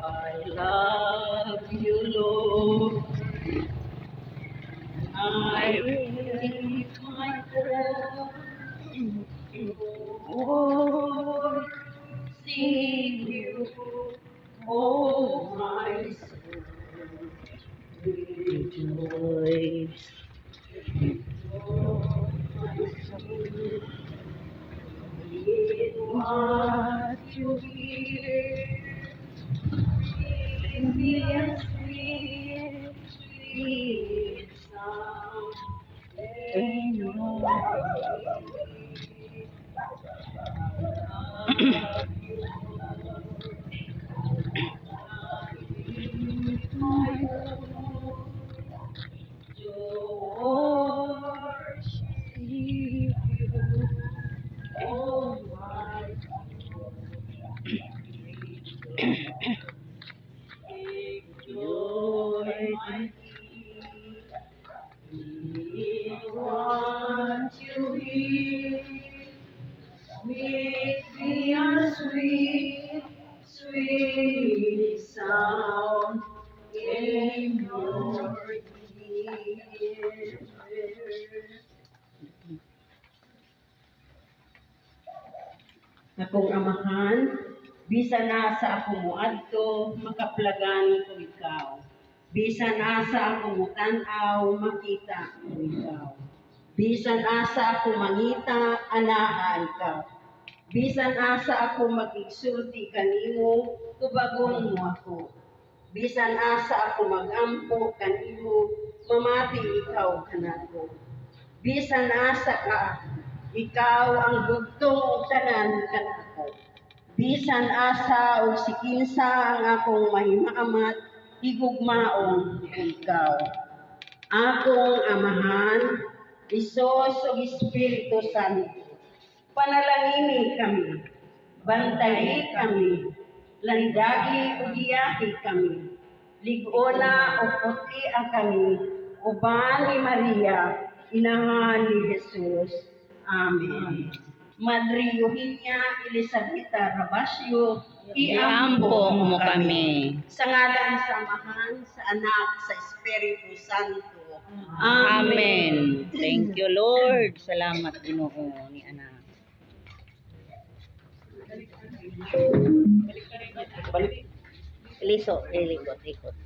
I love you, Lord. I lift my voice, sing you, oh my soul, rejoice. What you hear, bring me a sweet, sweet sound in your want you hear, make me a sweet, sweet sound in your ear. Akong amahan, bisan asa ako moadto, makaplagan ko ikaw. Bisan asa ako motanaw, makita ko ikaw. Bisan asa ako mangita, anaha ikaw. Bisan asa ako magigsulti kanimo, tubagon mo ako. Bisan asa ako magampo kanimo, mamati ikaw kanako. Bisan asa ka, ikaw ang dugtong og tanan kanako. Bisan asa og sikinsa ang akong mahimaamat, higugmaong ikaw. Akong amahan, Isos ug Espiritu Santo, panalangini kami, bantayi kami, landagi ug iyahi kami, ligona o putia kami, uban ni Maria, inahan ni Jesus. Amen. Madre Eugenia Elisabetta Rabasio, Iampo mo kami. Sa ngalan sa Amahan, sa Anak, sa Espiritu Santo. Amen. Thank you, Lord. Salamat, Ginoo ni anak. Liso, ikot.